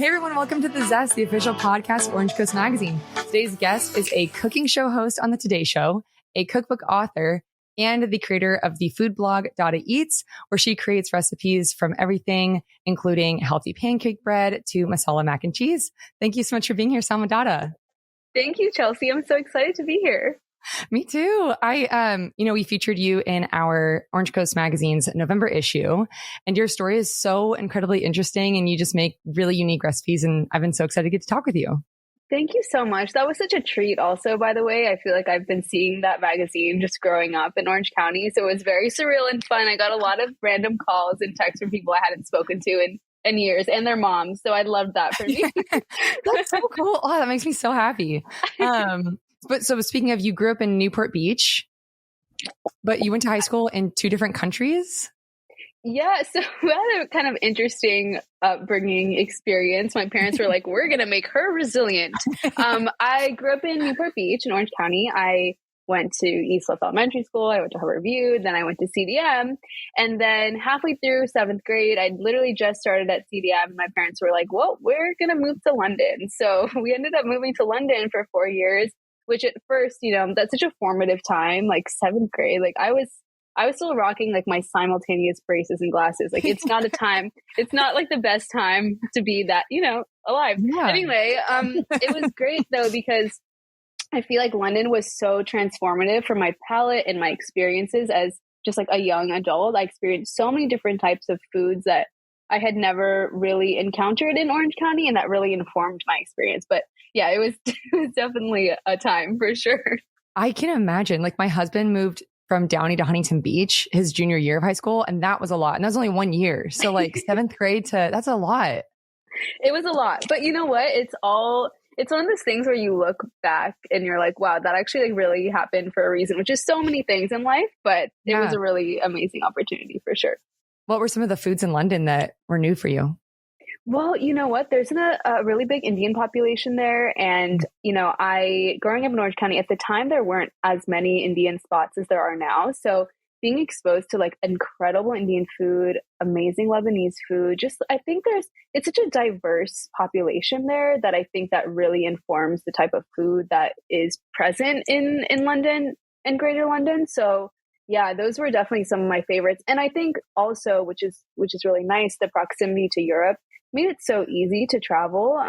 Hey everyone, welcome to The Zest, the official podcast of Orange Coast Magazine. Today's guest is a cooking show host on The Today Show, a cookbook author, and the creator of the food blog Dada Eats, where she creates recipes from everything, including healthy pancake bread to masala mac and cheese. Thank you so much for being here, Samah Dada. Thank you, Chelsea. I'm so excited to be here. Me too. We featured you in our Orange Coast Magazine's November issue, and your story is so incredibly interesting, and you just make really unique recipes, and I've been so excited to get to talk with you. Thank you so much. That was such a treat also, by the way. I feel like I've been seeing that magazine just growing up in Orange County, so it was very surreal and fun. I got a lot of random calls and texts from people I hadn't spoken to in years, and their moms, so I loved that for me. That's so cool. Oh, that makes me so happy. But so speaking of, you grew up in Newport Beach, but you went to high school in two different countries? Yeah, so we had a kind of interesting upbringing experience. My parents were like, we're going to make her resilient. I grew up in Newport Beach in Orange County. I went to East Cliff Elementary School. I went to Harvard View. Then I went to CDM. And then halfway through seventh grade, I literally just started at CDM. My parents were like, well, we're going to move to London. So we ended up moving to London for 4 years. Which at first, that's such a formative time, like seventh grade. Like I was still rocking like my simultaneous braces and glasses. Like it's not it's not like the best time to be that, alive. Yeah. Anyway, it was great though, because I feel like London was so transformative for my palate and my experiences as just like a young adult. I experienced so many different types of foods that I had never really encountered in Orange County, and that really informed my experience. But yeah, it was definitely a time for sure. I can imagine. Like my husband moved from Downey to Huntington Beach his junior year of high school, and that was a lot. And that was only 1 year. So like seventh grade that's a lot. It was a lot. But you know what? It's one of those things where you look back and you're like, wow, that actually like really happened for a reason, which is so many things in life, but it was a really amazing opportunity for sure. What were some of the foods in London that were new for you? Well, you know what? There's a really big Indian population there. And, growing up in Orange County, at the time, there weren't as many Indian spots as there are now. So being exposed to like incredible Indian food, amazing Lebanese food, I think it's such a diverse population there that I think that really informs the type of food that is present in London and Greater London. So yeah, those were definitely some of my favorites. And I think also, which is really nice, the proximity to Europe made it so easy to travel.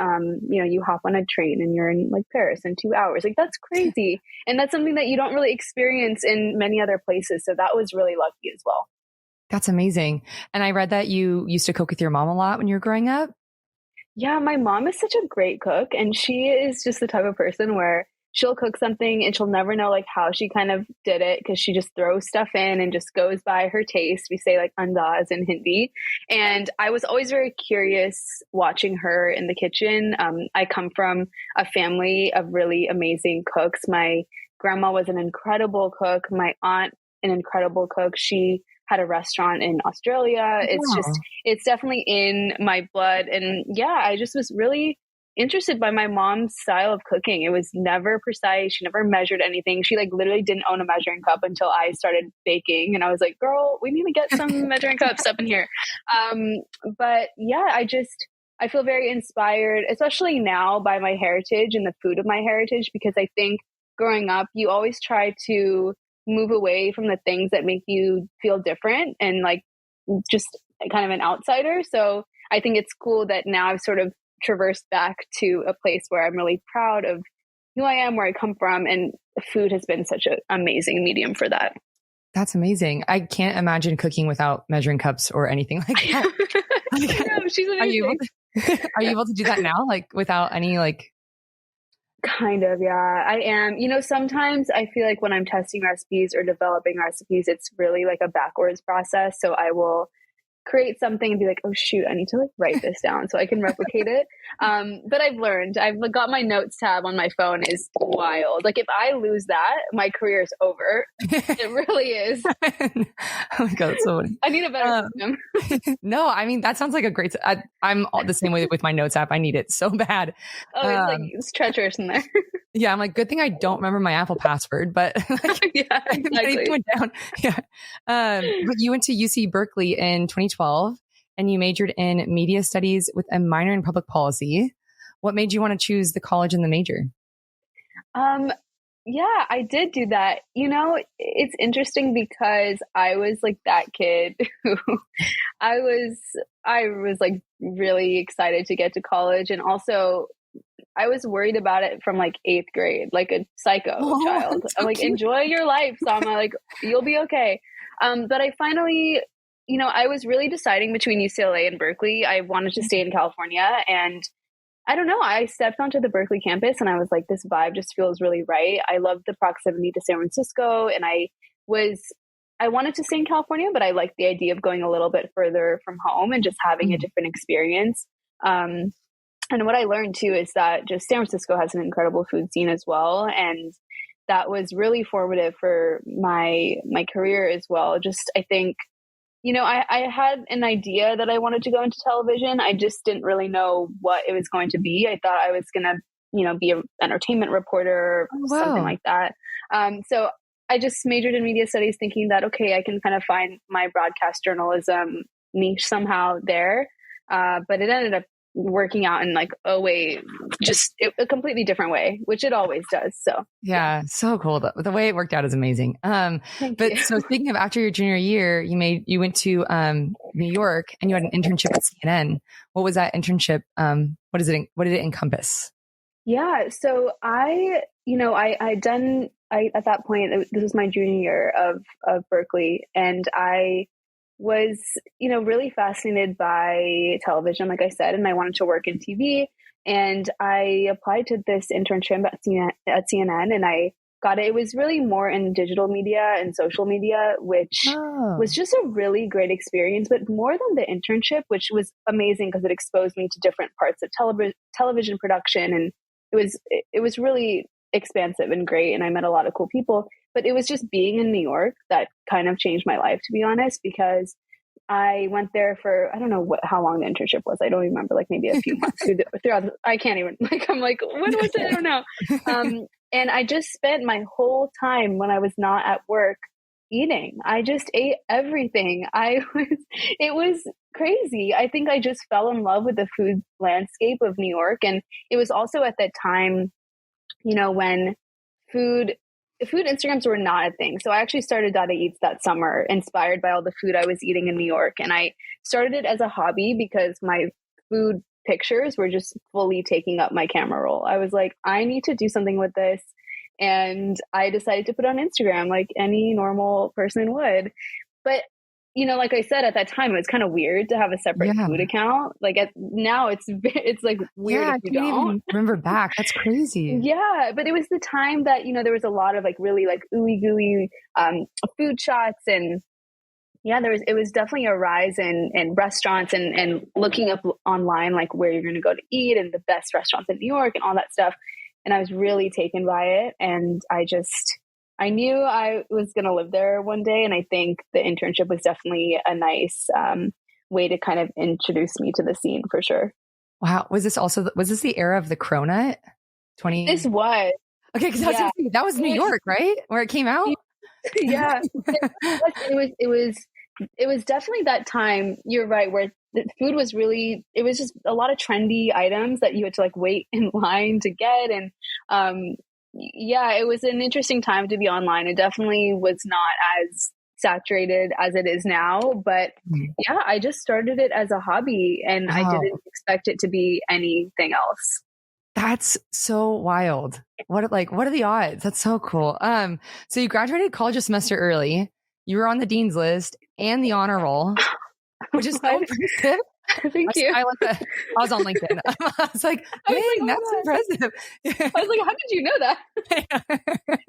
You hop on a train and you're in like Paris in 2 hours. Like that's crazy. And that's something that you don't really experience in many other places. So that was really lucky as well. That's amazing. And I read that you used to cook with your mom a lot when you were growing up. Yeah, my mom is such a great cook, and she is just the type of person where she'll cook something and she'll never know like how she kind of did it, because she just throws stuff in and just goes by her taste. We say like andaz in Hindi. And I was always very curious watching her in the kitchen. I come from a family of really amazing cooks. My grandma was an incredible cook. My aunt, an incredible cook. She had a restaurant in Australia. It's definitely in my blood. And yeah, I just was really interested by my mom's style of cooking. It was never precise. She never measured anything. She like literally didn't own a measuring cup until I started baking. And I was like, girl, we need to get some measuring cups up in here. But yeah, I feel very inspired, especially now, by my heritage and the food of my heritage, because I think growing up, you always try to move away from the things that make you feel different and like just kind of an outsider. So I think it's cool that now I've sort of traversed back to a place where I'm really proud of who I am, where I come from, and food has been such an amazing medium for that. That's amazing. I can't imagine cooking without measuring cups or anything like that. No, she's amazing. Are you able to do that now, like without any like? Kind of, yeah, I am. Sometimes I feel like when I'm testing recipes or developing recipes, it's really like a backwards process. So I will create something and be like, oh shoot, I need to like write this down so I can replicate it. But I've got my notes tab on my phone is wild. Like if I lose that, my career is over. It really is. Oh my God, that's so funny. I need a better system. No, I mean, that sounds like a great, I'm all the same way with my notes app. I need it so bad. Oh, it's treacherous in there. Yeah. I'm like, good thing I don't remember my Apple password, but like, yeah, exactly. went down. Yeah. But you went to UC Berkeley in 2012 and and you majored in media studies with a minor in public policy. What made you want to choose the college and the major? Yeah, I did do that. It's interesting because I was like that kid who I was like really excited to get to college. And also I was worried about it from like 8th grade, like a psycho child. I'm like, enjoy your life, Samah, like you'll be okay. But I finally, I was really deciding between UCLA and Berkeley. I wanted to stay in California, and I don't know. I stepped onto the Berkeley campus and I was like, this vibe just feels really right. I love the proximity to San Francisco, and I wanted to stay in California, but I liked the idea of going a little bit further from home and just having a different experience. And what I learned too is that just San Francisco has an incredible food scene as well. And that was really formative for my career as well. Just, I think, I had an idea that I wanted to go into television. I just didn't really know what it was going to be. I thought I was going to, be an entertainment reporter, something like that. So I just majored in media studies thinking that, okay, I can kind of find my broadcast journalism niche somehow there. But it ended up working out in like a completely different way, which it always does. So yeah, so cool. The way it worked out is amazing. Thank you. So speaking of after your junior year, you went to New York and you had an internship at CNN. What was that internship? What did it encompass? Yeah, so at that point, this was my junior year of Berkeley, and I was, really fascinated by television, like I said, and I wanted to work in TV. And I applied to this internship at CNN, and I got it. It was really more in digital media and social media, which was just a really great experience. But more than the internship, which was amazing because it exposed me to different parts of television production, and it was really expansive and great, and I met a lot of cool people. But it was just being in New York that kind of changed my life, to be honest, because I went there for, I don't know how long the internship was. I don't remember, like maybe a few months throughout. I can't even, I'm like, when was it? I don't know. And I just spent my whole time when I was not at work eating. I just ate everything. It was crazy. I think I just fell in love with the food landscape of New York. And it was also at that time, when food Instagrams were not a thing. So I actually started Dada Eats that summer, inspired by all the food I was eating in New York. And I started it as a hobby because my food pictures were just fully taking up my camera roll. I was like, I need to do something with this. And I decided to put it on Instagram like any normal person would. But like I said, at that time, it was kind of weird to have a separate food account. Like now it's like weird if you don't. Even remember back. That's crazy. Yeah. But it was the time that, there was a lot of like really like ooey gooey food shots. And yeah, it was definitely a rise in restaurants and looking up online, like where you're going to go to eat and the best restaurants in New York and all that stuff. And I was really taken by it. And I knew I was going to live there one day. And I think the internship was definitely a nice way to kind of introduce me to the scene for sure. Wow. Was this the era of the Cronut? This was. Okay. Cause that was New York, right? Where it came out? Yeah. It was definitely that time. You're right. Where the food was it was just a lot of trendy items that you had to like wait in line to get. And, yeah, it was an interesting time to be online. It definitely was not as saturated as it is now, but yeah, I just started it as a hobby and I didn't expect it to be anything else. That's so wild. What are the odds? That's so cool. So you graduated college a semester early. You were on the dean's list and the honor roll, which is so impressive. Thank you. I was on LinkedIn. I was like, dang, that's impressive. I was like, how did you know that?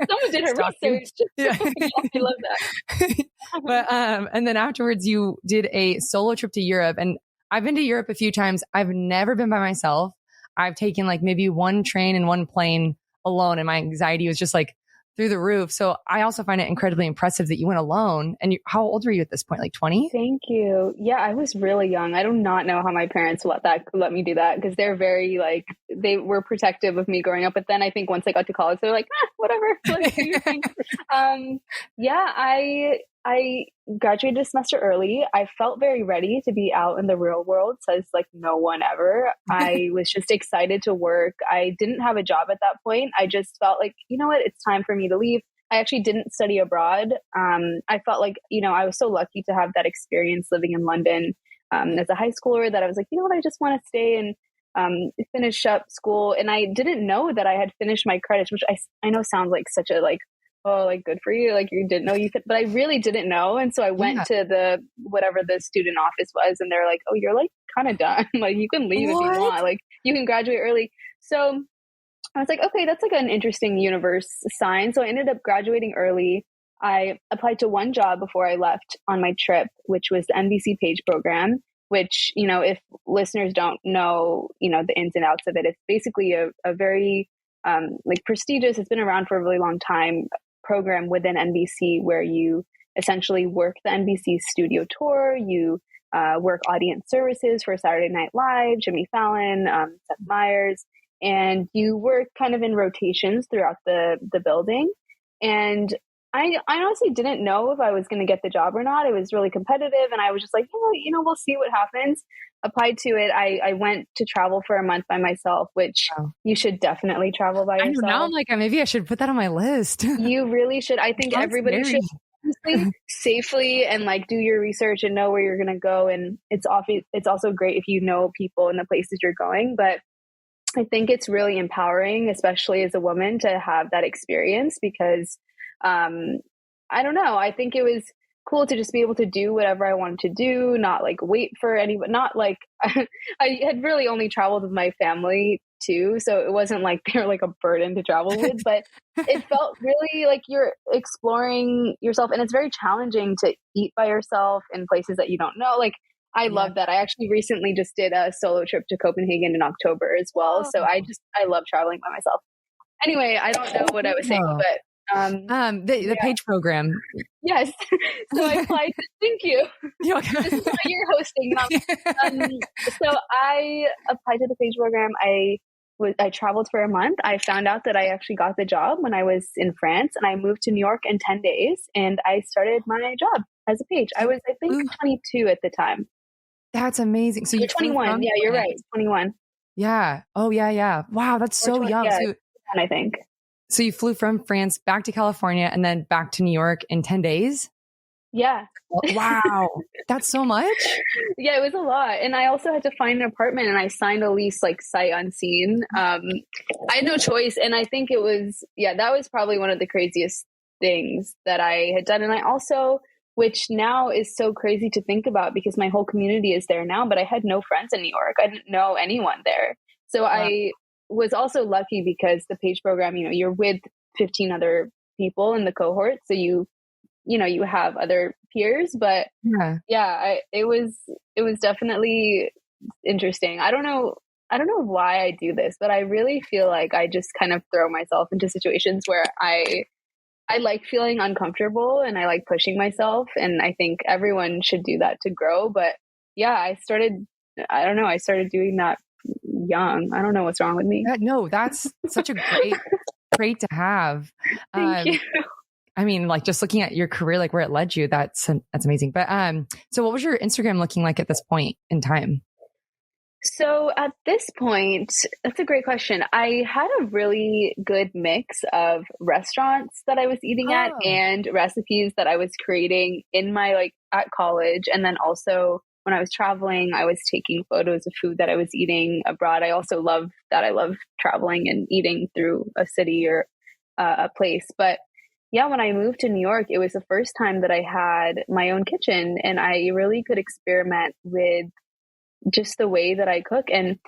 Someone did her research. Yeah. I love that. But and then afterwards you did a solo trip to Europe. And I've been to Europe a few times. I've never been by myself. I've taken like maybe one train and one plane alone, and my anxiety was just like through the roof. So I also find it incredibly impressive that you went alone. And how old were you at this point? Like 20? Thank you. Yeah, I was really young. I do not know how my parents let me do that, because they're very like, they were protective of me growing up. But then I think once I got to college, they're like, whatever. Like, do your thing. Yeah, I graduated a semester early. I felt very ready to be out in the real world, says like no one ever. I was just excited to work. I didn't have a job at that point. I just felt like, you know what, it's time for me to leave. I actually didn't study abroad. I felt like, I was so lucky to have that experience living in London as a high schooler that I was like, you know what, I just want to stay and finish up school. And I didn't know that I had finished my credits, which I know sounds like such a like, oh, like good for you. Like you didn't know you could, but I really didn't know. And so I went to whatever the student office was, and they're like, oh, you're like kind of done. Like you can leave if you want, like you can graduate early. So I was like, okay, that's like an interesting universe sign. So I ended up graduating early. I applied to one job before I left on my trip, which was the NBC Page program, which, if listeners don't know, the ins and outs of it, it's basically a very like prestigious, it's been around for a really long time, program within NBC where you essentially work the NBC studio tour, you work audience services for Saturday Night Live, Jimmy Fallon, Seth Meyers, and you work kind of in rotations throughout the building. And I honestly didn't know if I was going to get the job or not. It was really competitive, and I was just like, we'll see what happens. Applied to it. I went to travel for a month by myself, which you should definitely travel by yourself. Now I'm like, maybe I should put that on my list. You really should. I think everybody should safely and like do your research and know where you're going to go. And it's also great if you know people in the places you're going. But I think it's really empowering, especially as a woman, to have that experience because I don't know. I think it was cool to just be able to do whatever I wanted to do, not like wait for anyone, not like I had really only traveled with my family too. So it wasn't like they're like a burden to travel with, but it felt really like you're exploring yourself. And it's very challenging to eat by yourself in places that you don't know. Like I love that. I actually recently just did a solo trip to Copenhagen in October as well. So I love traveling by myself. Anyway, I don't know what I was saying, but the Page program. Yes. So I applied to, thank you. This is what you're hosting. So I applied to the Page program. I traveled for a month. I found out that I actually got the job when I was in France, and I moved to New York in 10 days and I started my job as a page. I was, I think, 22 at the time. That's amazing. So you're 21. Yeah, you're right. 21. Yeah. Oh, yeah. Wow. That's so young. Yeah, I think. So you flew from France back to California and then back to New York in 10 days? Yeah. Wow. That's so much? Yeah, it was a lot. And I also had to find an apartment, and I signed a lease like sight unseen. I had no choice. And I think it was, that was probably one of the craziest things that I had done. And I also, which now is so crazy to think about because my whole community is there now, but I had no friends in New York. I didn't know anyone there. So wow. I was also lucky because the Page program, you're with 15 other people in the cohort. So you have other peers, but it was definitely interesting. I don't know why I do this, but I really feel like I just kind of throw myself into situations where I like feeling uncomfortable and I like pushing myself. And I think everyone should do that to grow. But I started doing that young. I don't know what's wrong with me. No, that's such a great to have. Thank you. I mean, like just looking at your career, like where it led you, that's amazing. But so what was your Instagram looking like at this point in time? So at this point, that's a great question. I had a really good mix of restaurants that I was eating at and recipes that I was creating in my at college. And then also when I was traveling, I was taking photos of food that I was eating abroad. I also love traveling and eating through a city or a place. But when I moved to New York, it was the first time that I had my own kitchen, and I really could experiment with just the way that I cook. And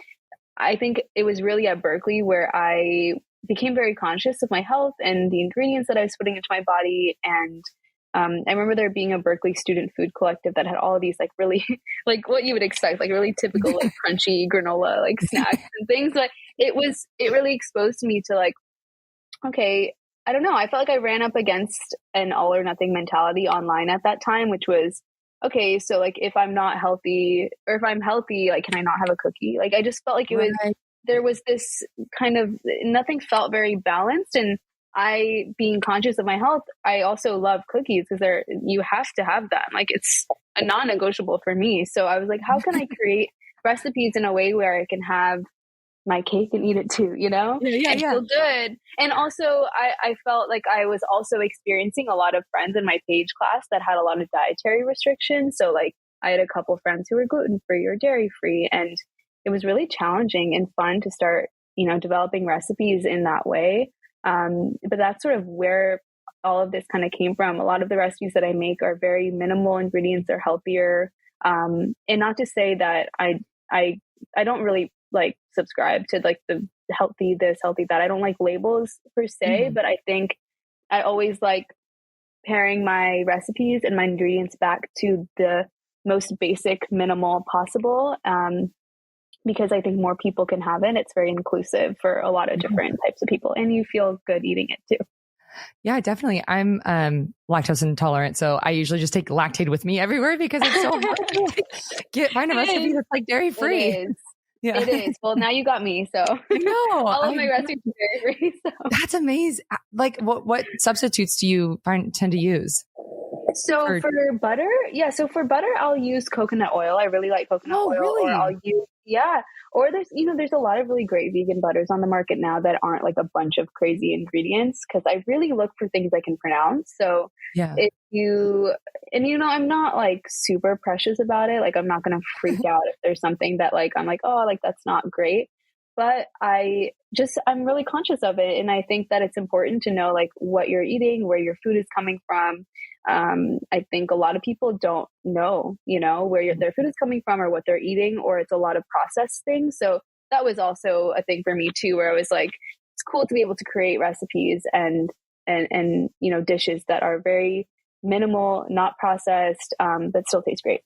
I think it was really at Berkeley where I became very conscious of my health and the ingredients that I was putting into my body. And I remember there being a Berkeley student food collective that had all of these really what you would expect, really typical crunchy granola snacks and things. But it really exposed me to okay, I don't know. I felt like I ran up against an all or nothing mentality online at that time, which was, okay, so if I'm not healthy, or if I'm healthy, can I not have a cookie? I just felt like there was this kind of, nothing felt very balanced. And I, being conscious of my health, I also love cookies because you have to have them. Like it's a non-negotiable for me. So I was like, how can I create recipes in a way where I can have my cake and eat it too, and feel good. And also I felt like I was also experiencing a lot of friends in my page class that had a lot of dietary restrictions. So like I had a couple friends who were gluten-free or dairy-free, and it was really challenging and fun to start, developing recipes in that way. But that's sort of where all of this kind of came from. A lot of the recipes that I make are very minimal ingredients, they're healthier. And not to say that I don't really like subscribe to like the healthy this, healthy that. I don't like labels per se, but I think I always like pairing my recipes and my ingredients back to the most basic, minimal possible. Because I think more people can have it. It's very inclusive for a lot of different types of people, and you feel good eating it too. Yeah, definitely. I'm lactose intolerant, so I usually just take Lactaid with me everywhere because it's so hard to find a recipe that's like dairy free. It is. Yeah. It is. Well, now you got me. So all of my recipes are dairy free. So. That's amazing. Like what substitutes do you tend to use? So for butter, for butter, I'll use coconut oil. I really like coconut oil. Really? Or I'll use, or there's a lot of really great vegan butters on the market now that aren't like a bunch of crazy ingredients, because I really look for things I can pronounce. So I'm not like super precious about it. Like I'm not going to freak out if there's something that like, I'm like, oh, like that's not great. But I'm really conscious of it. And I think that it's important to know like what you're eating, where your food is coming from. I think a lot of people don't know, where their food is coming from or what they're eating, or it's a lot of processed things. So that was also a thing for me too, where I was like, it's cool to be able to create recipes and dishes that are very minimal, not processed, but still taste great.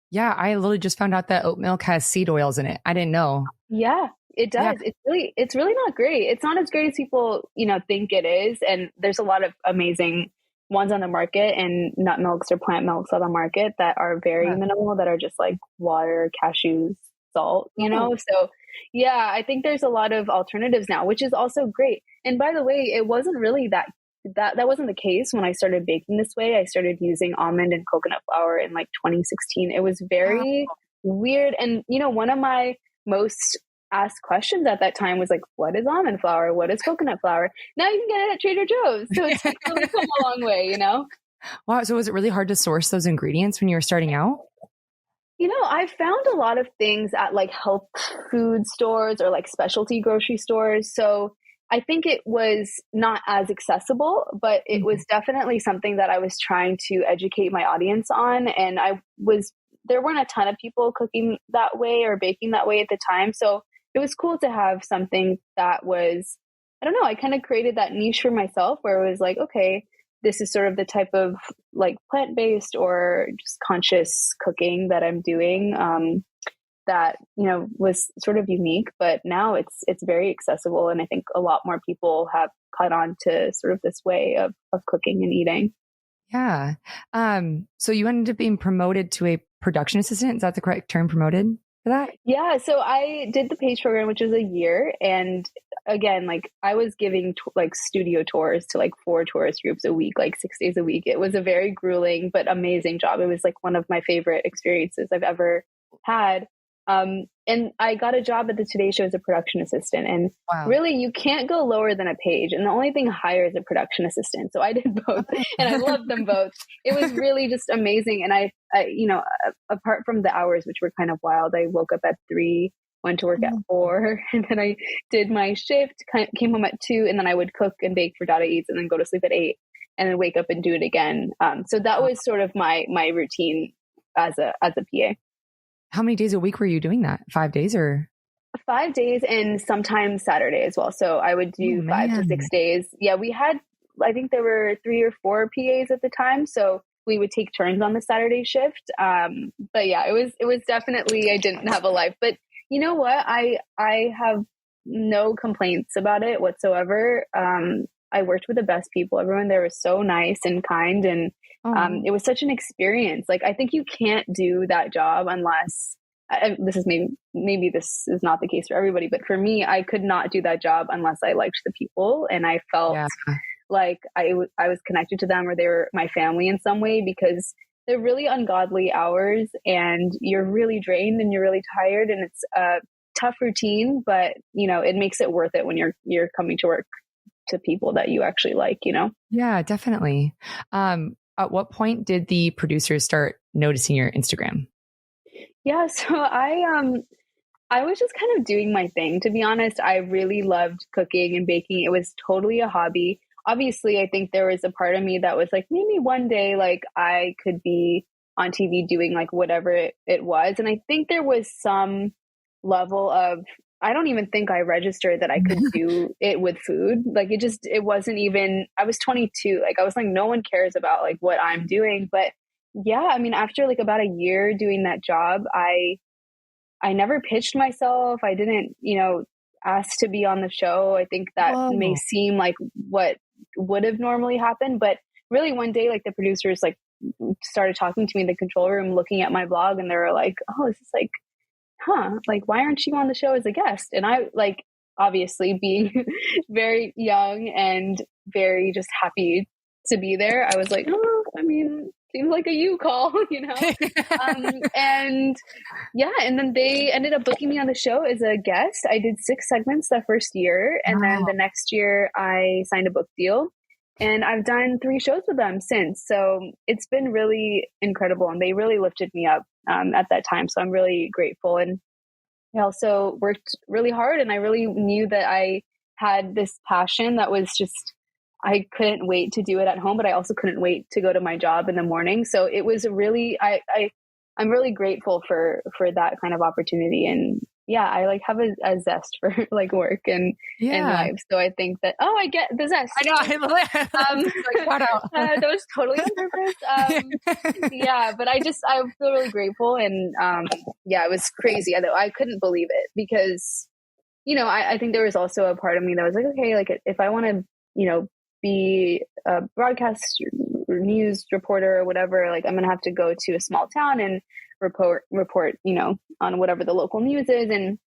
Yeah. I literally just found out that oat milk has seed oils in it. I didn't know. Yeah. It does. Yeah. It's really not great. It's not as great as people, think it is. And there's a lot of amazing ones on the market, and nut milks or plant milks on the market that are very minimal, that are just like water, cashews, salt, So yeah, I think there's a lot of alternatives now, which is also great. And by the way, it wasn't really that wasn't the case when I started baking this way. I started using almond and coconut flour in like 2016. It was very weird. And, one of my most asked questions at that time was like, what is almond flour? What is coconut flour? Now you can get it at Trader Joe's. So it's really come a long way, Wow. So was it really hard to source those ingredients when you were starting out? I found a lot of things at like health food stores or like specialty grocery stores. So I think it was not as accessible, but it was definitely something that I was trying to educate my audience on. And there weren't a ton of people cooking that way or baking that way at the time. So it was cool to have something that was, I don't know, I kind of created that niche for myself where it was like, okay, this is sort of the type of like plant-based or just conscious cooking that I'm doing. That, was sort of unique, but now it's very accessible. And I think a lot more people have caught on to sort of this way of cooking and eating. Yeah. So you ended up being promoted to a production assistant. Is that the correct term, promoted for that? Yeah. So I did the PAGE program, which was a year. And again, like I was giving like studio tours to like 4 tourist groups a week, like 6 days a week. It was a very grueling, but amazing job. It was like one of my favorite experiences I've ever had. And I got a job at the Today Show as a production assistant, and really you can't go lower than a page. And the only thing higher is a production assistant. So I did both and I loved them both. It was really just amazing. And I apart from the hours, which were kind of wild, I woke up at 3, went to work at 4, and then I did my shift, came home at 2, and then I would cook and bake for Dada Eats and then go to sleep at 8 and then wake up and do it again. So that was sort of my routine as a PA. How many days a week were you doing that? 5 days or? 5 days, and sometimes Saturday as well. So I would do 5 to 6 days. Yeah, we had, I think there were 3 or 4 PAs at the time. So we would take turns on the Saturday shift. But yeah, it was definitely, I didn't have a life, but you know what? I have no complaints about it whatsoever. I worked with the best people. Everyone there was so nice and kind, and it was such an experience. Like, I think you can't do that job unless this is maybe this is not the case for everybody, but for me, I could not do that job unless I liked the people and I felt like I was connected to them or they were my family in some way, because they're really ungodly hours and you're really drained and you're really tired and it's a tough routine, but you know, it makes it worth it when you're coming to work to people that you actually like, you know? Yeah, definitely. At what point did the producers start noticing your Instagram? Yeah, so I was just kind of doing my thing, to be honest. I really loved cooking and baking. It was totally a hobby. Obviously, I think there was a part of me that was like, maybe one day, like I could be on TV doing like whatever it was. And I think there was some level of, I don't even think I registered that I could do it with food. Like it wasn't even, I was 22. Like I was like, no one cares about like what I'm doing. But yeah, I mean, after like about a year doing that job, I never pitched myself. I didn't, you know, ask to be on the show. I think that may seem like what would have normally happened, but really one day, like the producers like started talking to me in the control room, looking at my blog, and they were like, "Oh, this is like, like why aren't you on the show as a guest?" And I like obviously being very young and very just happy to be there. I was like, "Oh, I mean, seems like a you call," you know? And yeah, and then they ended up booking me on the show as a guest. I did 6 segments the first year. And then the next year I signed a book deal and I've done 3 shows with them since. So it's been really incredible. And they really lifted me up at that time. So I'm really grateful. And I also worked really hard and I really knew that I had this passion that was just, I couldn't wait to do it at home, but I also couldn't wait to go to my job in the morning. So it was really, I'm really grateful for that kind of opportunity. And yeah, I like have a zest for like work and life. So I think that, I get the zest. I know. I love it. Like, shout out. That was totally on purpose. Yeah, but I feel really grateful. And yeah, it was crazy. I couldn't believe it because, you know, I think there was also a part of me that was like, okay, like if I want to, you know, be a broadcast or news reporter or whatever, like I'm going to have to go to a small town and report, you know, on whatever the local news is. And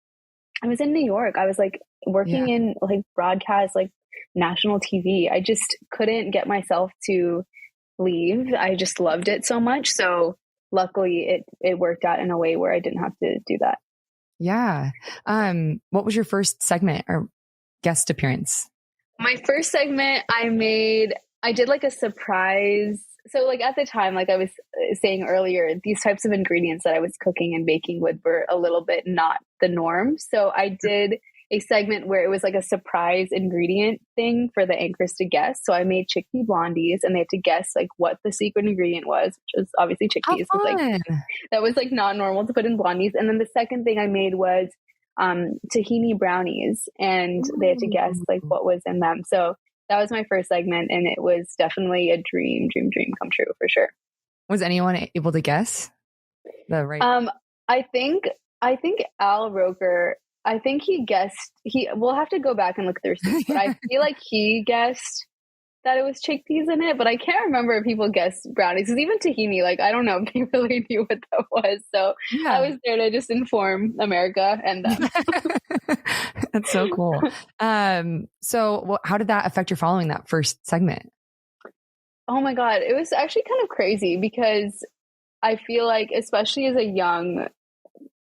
I was in New York. I was like working in like broadcast, like national TV. I just couldn't get myself to leave. I just loved it so much. So luckily it worked out in a way where I didn't have to do that. Yeah. What was your first segment or guest appearance? My first segment I did like a surprise. So like at the time, like I was saying earlier, these types of ingredients that I was cooking and baking with were a little bit not the norm. So I did a segment where it was like a surprise ingredient thing for the anchors to guess. So I made chickpea blondies and they had to guess like what the secret ingredient was, which was obviously chickpeas. Like, that was like not normal to put in blondies. And then the second thing I made was tahini brownies, and they had to guess like what was in them. So that was my first segment, and it was definitely a dream come true for sure. Was anyone able to guess the right? I think Al Roker, I think he guessed. We'll have to go back and look through receipts, but I feel like he guessed that it was chickpeas in it, but I can't remember if people guessed brownies. Because even tahini, like I don't know if they really knew what that was. So I was there to just inform America and them. That's so cool. So how did that affect your following that first segment? Oh my God, it was actually kind of crazy because I feel like, especially as a young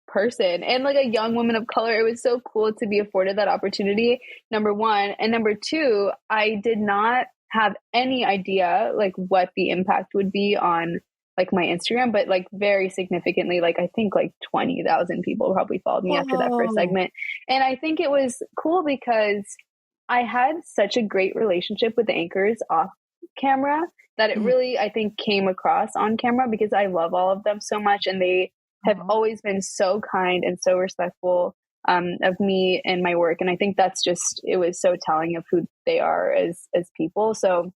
person and like a young woman of color, it was so cool to be afforded that opportunity, number one. And number two, I did not have any idea like what the impact would be on like my Instagram, but like very significantly, like I think like 20,000 people probably followed me after that first segment. And I think it was cool because I had such a great relationship with the anchors off camera that it really, I think, came across on camera because I love all of them so much. And they have always been so kind and so respectful of me and my work. And I think that's just, it was so telling of who they are as people. So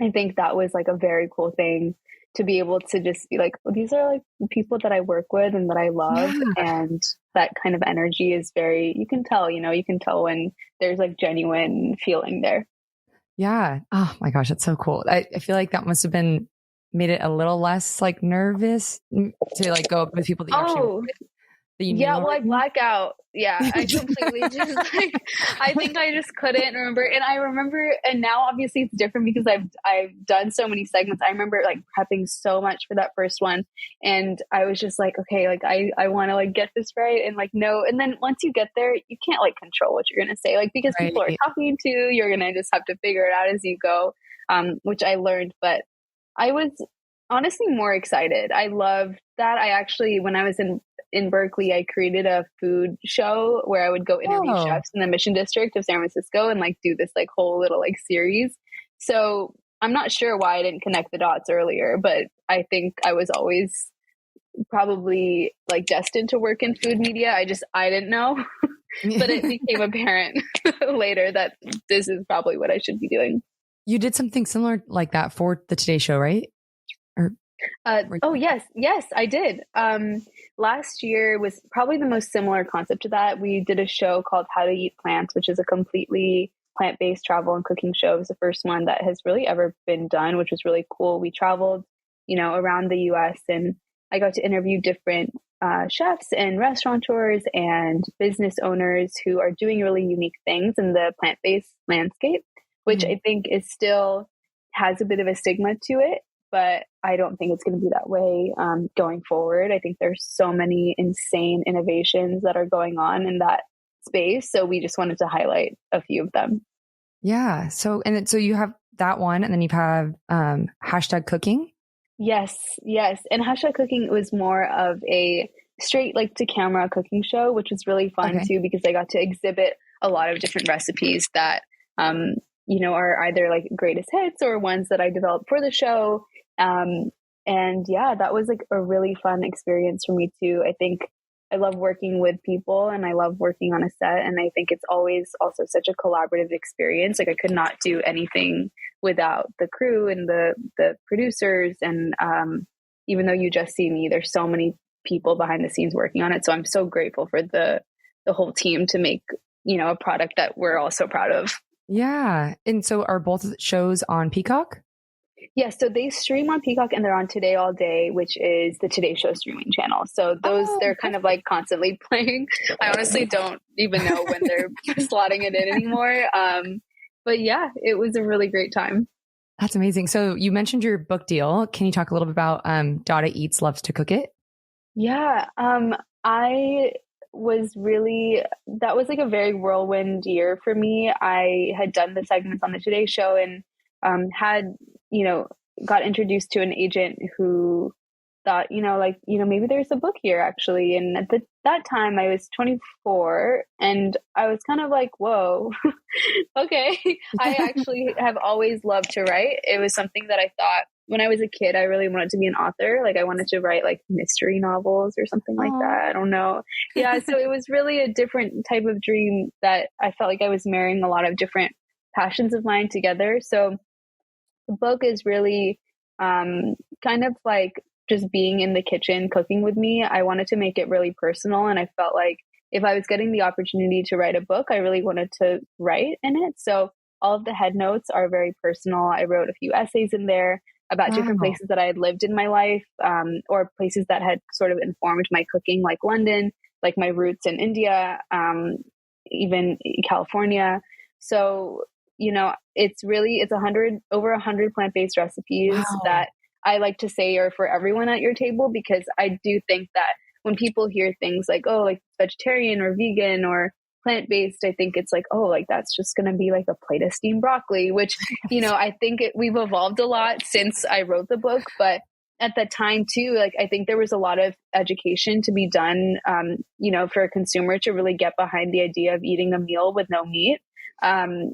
I think that was like a very cool thing to be able to just be like, oh, these are like people that I work with and that I love. And that kind of energy is very, you can tell when there's like genuine feeling there. Yeah. Oh my gosh, that's so cool. I feel like that must have made it a little less like nervous to like go up with people that you actually work with. that you knew? Yeah, well, I black out. Yeah, I completely just like, I think I just couldn't remember. And I remember, and now obviously it's different because I've done so many segments. I remember like prepping so much for that first one. And I was just like, okay, like I want to like get this right. And like, no. And then once you get there, you can't like control what you're going to say, like, because people are talking to you, you're going to just have to figure it out as you go, which I learned. But I was honestly more excited. I loved that. I actually, when I was in Berkeley, I created a food show where I would go interview chefs in the Mission District of San Francisco and like do this like whole little like series. So I'm not sure why I didn't connect the dots earlier, but I think I was always probably like destined to work in food media. I didn't know, but it became apparent later that this is probably what I should be doing. You did something similar like that for the Today Show, right? Oh yes, I did. Last year was probably the most similar concept to that. We did a show called How to Eat Plants, which is a completely plant-based travel and cooking show. It was the first one that has really ever been done, which was really cool. We traveled, around the US, and I got to interview different chefs and restaurateurs and business owners who are doing really unique things in the plant-based landscape, which I think is still has a bit of a stigma to it. But I don't think it's going to be that way going forward. I think there's so many insane innovations that are going on in that space. So we just wanted to highlight a few of them. Yeah. So you have that one, and then you have hashtag cooking. Yes. And hashtag cooking was more of a straight like to camera cooking show, which was really fun too, because I got to exhibit a lot of different recipes that, are either like greatest hits or ones that I developed for the show. And yeah, that was like a really fun experience for me too. I think I love working with people and I love working on a set. And I think it's always also such a collaborative experience. Like I could not do anything without the crew and the producers. And, even though you just see me, there's so many people behind the scenes working on it. So I'm so grateful for the whole team to make, a product that we're all so proud of. Yeah. And so are both shows on Peacock? Yeah, so they stream on Peacock and they're on Today All Day, which is the Today Show streaming channel. So they're kind of like constantly playing. I honestly don't even know when they're slotting it in anymore. But yeah, it was a really great time. That's amazing. So you mentioned your book deal. Can you talk a little bit about Dada Eats Loves to Cook It? Yeah, that was like a very whirlwind year for me. I had done the segments on the Today Show and had, got introduced to an agent who thought, maybe there's a book here actually. And at that time I was 24 and I was kind of like, whoa, okay. I actually have always loved to write. It was something that I thought when I was a kid, I really wanted to be an author. Like I wanted to write like mystery novels or something like that. I don't know. Yeah. So it was really a different type of dream that I felt like I was marrying a lot of different passions of mine together. So the book is really kind of like just being in the kitchen cooking with me. I wanted to make it really personal. And I felt like if I was getting the opportunity to write a book, I really wanted to write in it. So all of the head notes are very personal. I wrote a few essays in there about different places that I had lived in my life, or places that had sort of informed my cooking, like London, like my roots in India, even California. So, it's over 100 plant-based recipes that I like to say are for everyone at your table, because I do think that when people hear things like, oh, like vegetarian or vegan or plant-based, I think it's like, oh, like that's just going to be like a plate of steamed broccoli, which, I think we've evolved a lot since I wrote the book. But at that time too, like, I think there was a lot of education to be done, for a consumer to really get behind the idea of eating a meal with no meat. And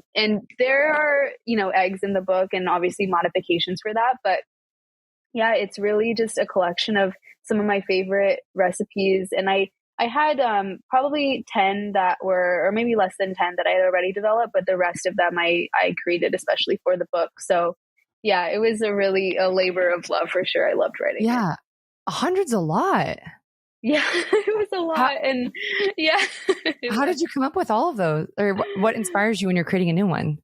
there are, eggs in the book and obviously modifications for that. But yeah, it's really just a collection of some of my favorite recipes. And I had probably 10 that were, or maybe less than 10 that I had already developed, but the rest of them I created especially for the book. So yeah, it was a labor of love for sure. I loved writing. Yeah. 100's a lot. Yeah, it was a lot. And yeah. How did you come up with all of those? Or what inspires you when you're creating a new one?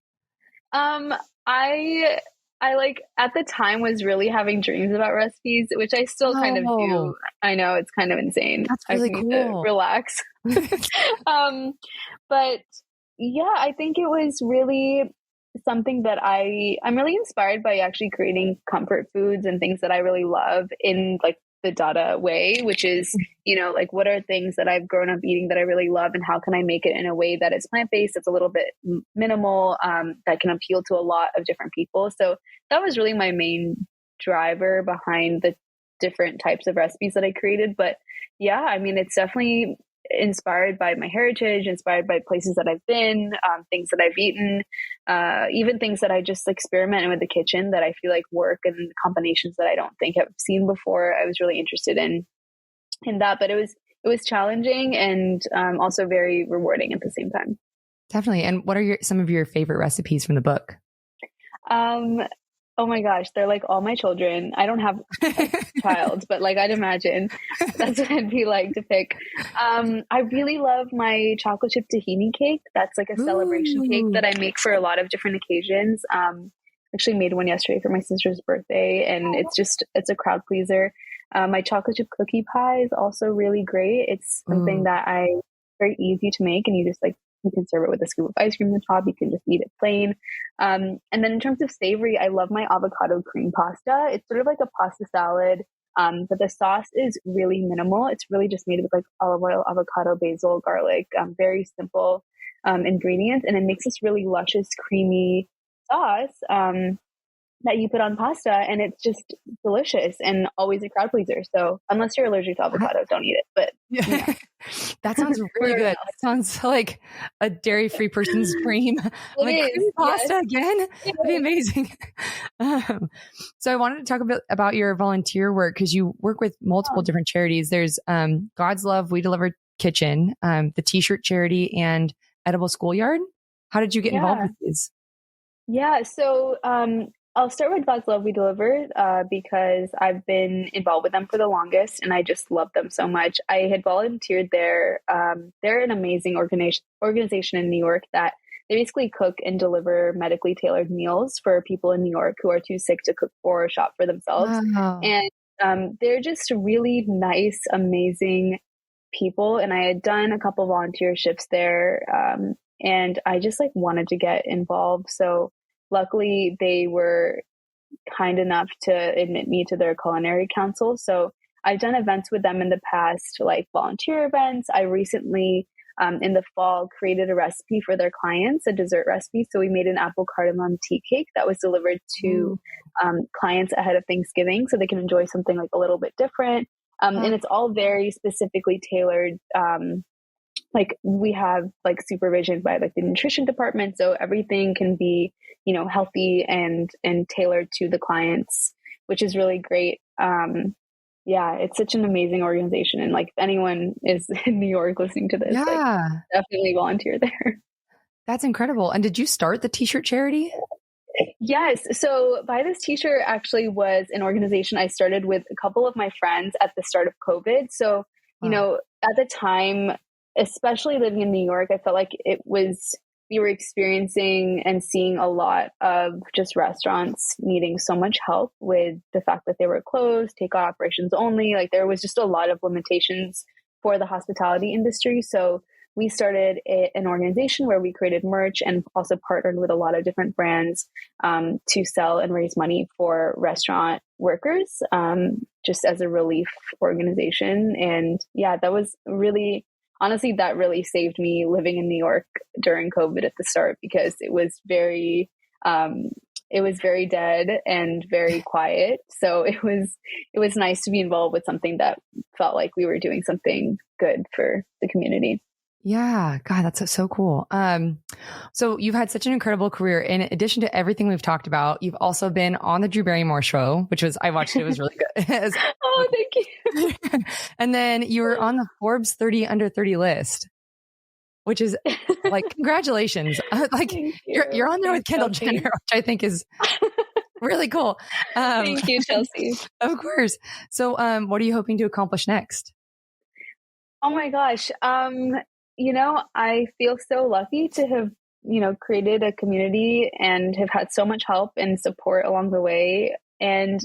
I like at the time was really having dreams about recipes, which I still kind of Oh, do. I know it's kind of insane. that's I really need to cool. relax. um, but yeah, I think it was really something that I'm really inspired by actually creating comfort foods and things that I really love in like the Dada way, which is, like what are things that I've grown up eating that I really love and how can I make it in a way that is plant-based, it's a little bit minimal, that can appeal to a lot of different people. So that was really my main driver behind the different types of recipes that I created. But yeah, I mean, it's definitely inspired by my heritage, inspired by places that I've been, things that I've eaten, even things that I just experiment with the kitchen that I feel like work and combinations that I don't think I've seen before. I was really interested in that, but it was challenging and also very rewarding at the same time. Definitely. And what are some of your favorite recipes from the book? Um, oh my gosh, they're like all my children. I don't have a child, but like I'd imagine that's what I'd be like to pick. I really love my chocolate chip tahini cake. That's like a celebration cake that I make for a lot of different occasions. Actually made one yesterday for my sister's birthday, and it's a crowd pleaser. My chocolate chip cookie pie is also really great. It's something that very easy to make, and you can serve it with a scoop of ice cream on the top. You can just eat it plain. And then in terms of savory, I love my avocado cream pasta. It's sort of like a pasta salad, but the sauce is really minimal. It's really just made with like olive oil, avocado, basil, garlic, very simple ingredients. And it makes this really luscious, creamy sauce that you put on pasta, and it's just delicious and always a crowd pleaser. So unless you're allergic to avocado, don't eat it. But yeah. That sounds really good. That sounds like a dairy-free person's dream. Like creamy pasta again. That'd be amazing. So I wanted to talk a bit about your volunteer work, because you work with multiple different charities. There's God's Love, We Deliver Kitchen, the T-shirt charity, and Edible Schoolyard. How did you get involved with these? Yeah, so I'll start with God's Love We Deliver because I've been involved with them for the longest, and I just love them so much. I had volunteered there. They're an amazing organization in New York that they basically cook and deliver medically tailored meals for people in New York who are too sick to cook for or shop for themselves. Wow. And they're just really nice, amazing people. And I had done a couple volunteer shifts there, and I just like wanted to get involved. So luckily, they were kind enough to admit me to their culinary council. So I've done events with them in the past, like volunteer events. I recently, in the fall, created a recipe for their clients, a dessert recipe. So we made an apple cardamom tea cake that was delivered to clients ahead of Thanksgiving, so they can enjoy something like a little bit different. And it's all very specifically tailored. Like we have like supervision by like the nutrition department, so everything can be healthy and tailored to the clients, which is really great. Yeah, it's such an amazing organization, and like if anyone is in New York listening to this, like, definitely volunteer there. That's incredible. And did you start the T-shirt charity? Yes. So Buy This T-shirt actually was an organization I started with a couple of my friends at the start of COVID. So at the time, especially living in New York, I felt like we were experiencing and seeing a lot of just restaurants needing so much help with the fact that they were closed, takeout operations only. Like there was just a lot of limitations for the hospitality industry. So we started an organization where we created merch and also partnered with a lot of different brands to sell and raise money for restaurant workers, just as a relief organization. And yeah, that was really... Honestly, that really saved me living in New York during COVID at the start, because it was very dead and very quiet. So it was nice to be involved with something that felt like we were doing something good for the community. Yeah. God, that's so cool. So you've had such an incredible career. In addition to everything we've talked about, you've also been on the Drew Barrymore show, I watched it. It was really good. Oh, thank you. And then you were on the Forbes 30 under 30 list, which is like, congratulations. Like you're on there with Kendall Jenner, which I think is really cool. Thank you, Chelsea. Of course. So, what are you hoping to accomplish next? Oh my gosh. I feel so lucky to have created a community and have had so much help and support along the way. And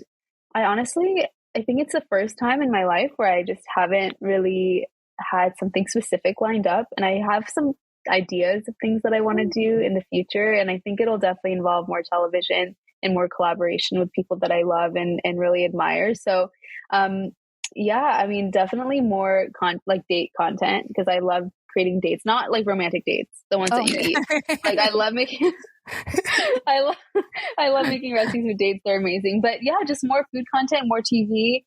I think it's the first time in my life where I just haven't really had something specific lined up. And I have some ideas of things that I want to do in the future. And I think it'll definitely involve more television and more collaboration with people that I love and really admire. So, definitely more date content, because I love creating dates, not like romantic dates, the ones that you eat. Like I love making, I love making recipes with dates. They're amazing. But yeah, just more food content, more TV.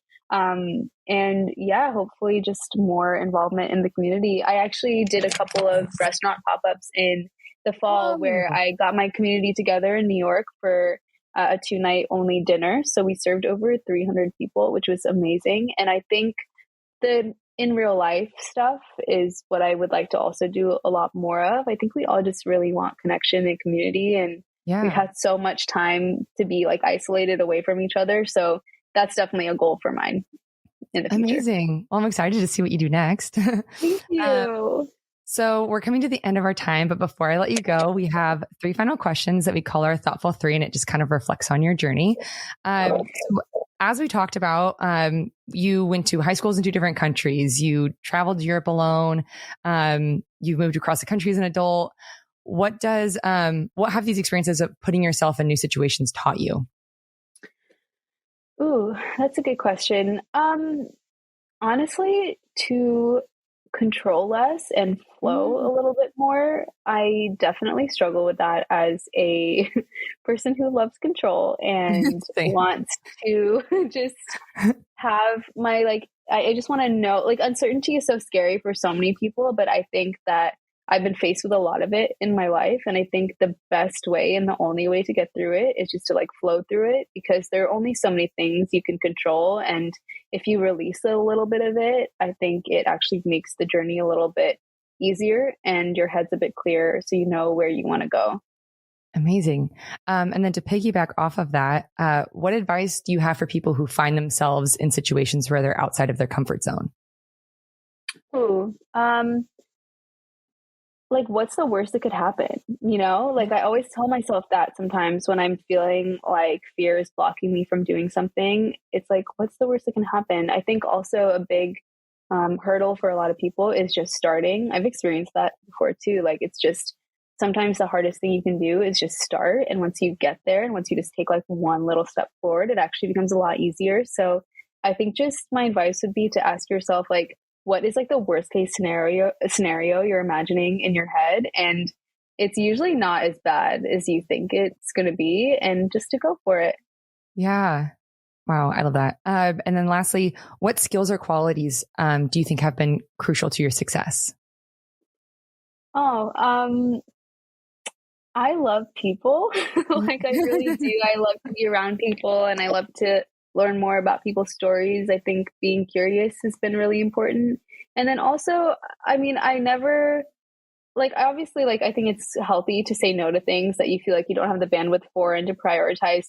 Hopefully just more involvement in the community. I actually did a couple of restaurant pop-ups in the fall where I got my community together in New York for a 2-night only dinner. So we served over 300 people, which was amazing. And I think the in real life stuff is what I would like to also do a lot more of. I think we all just really want connection and community, and we've had so much time to be like isolated away from each other. So that's definitely a goal for mine in the future. Amazing. Well, I'm excited to see what you do next. Thank you. So we're coming to the end of our time, but before I let you go, we have 3 final questions that we call our Thoughtful 3, and it just kind of reflects on your journey. So as we talked about, you went to high schools in 2 different countries. You traveled to Europe alone. You moved across the country as an adult. What have these experiences of putting yourself in new situations taught you? Ooh, that's a good question. Honestly, to control less and flow a little bit more. I definitely struggle with that as a person who loves control and wants to just have my, I just want to know, uncertainty is so scary for so many people, but I think that I've been faced with a lot of it in my life. And I think the best way and the only way to get through it is just to flow through it, because there are only so many things you can control. And if you release a little bit of it, I think it actually makes the journey a little bit easier and your head's a bit clearer, so you know where you want to go. Amazing. And then to piggyback off of that, what advice do you have for people who find themselves in situations where they're outside of their comfort zone? What's the worst that could happen? I always tell myself that sometimes when I'm feeling like fear is blocking me from doing something, it's what's the worst that can happen? I think also a big hurdle for a lot of people is just starting. I've experienced that before too. It's just sometimes the hardest thing you can do is just start. And once you get there and once you just take one little step forward, it actually becomes a lot easier. So I think just my advice would be to ask yourself, what is the worst case scenario you're imagining in your head? And it's usually not as bad as you think it's going to be, and just to go for it. Yeah. Wow. I love that. And then lastly, what skills or qualities do you think have been crucial to your success? I love people. I really do. I love to be around people, and I love to learn more about people's stories. I think being curious has been really important. And then also, I never, obviously, I think it's healthy to say no to things that you feel like you don't have the bandwidth for, and to prioritize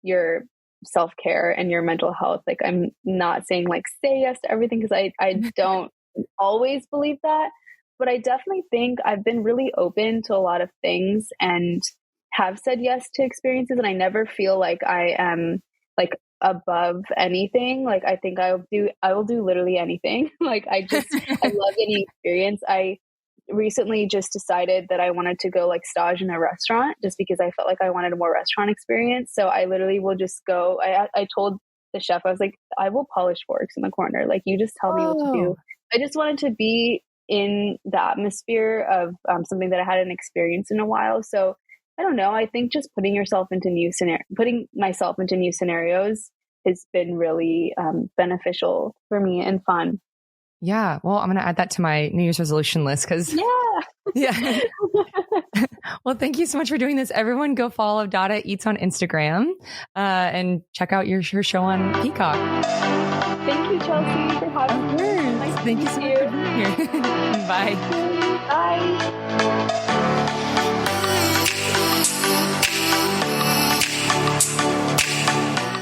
your self-care and your mental health. I'm not saying say yes to everything, because I don't always believe that, but I definitely think I've been really open to a lot of things and have said yes to experiences. And I never feel like I am above anything. I think I will do literally anything. I love any experience. I recently just decided that I wanted to go stage in a restaurant, just because I felt like I wanted a more restaurant experience. So I literally will just go. I told the chef, I was I will polish forks in the corner. You just tell me what to do. I just wanted to be in the atmosphere of something that I hadn't experienced in a while. So I don't know. I think just putting myself into new scenarios has been really beneficial for me and fun. Yeah. Well, I'm going to add that to my New Year's resolution list, because yeah. Well, thank you so much for doing this. Everyone go follow Dada Eats on Instagram and check out your show on Peacock. Thank you, Chelsea, for having me. Thank you so much for being here. Bye. Bye.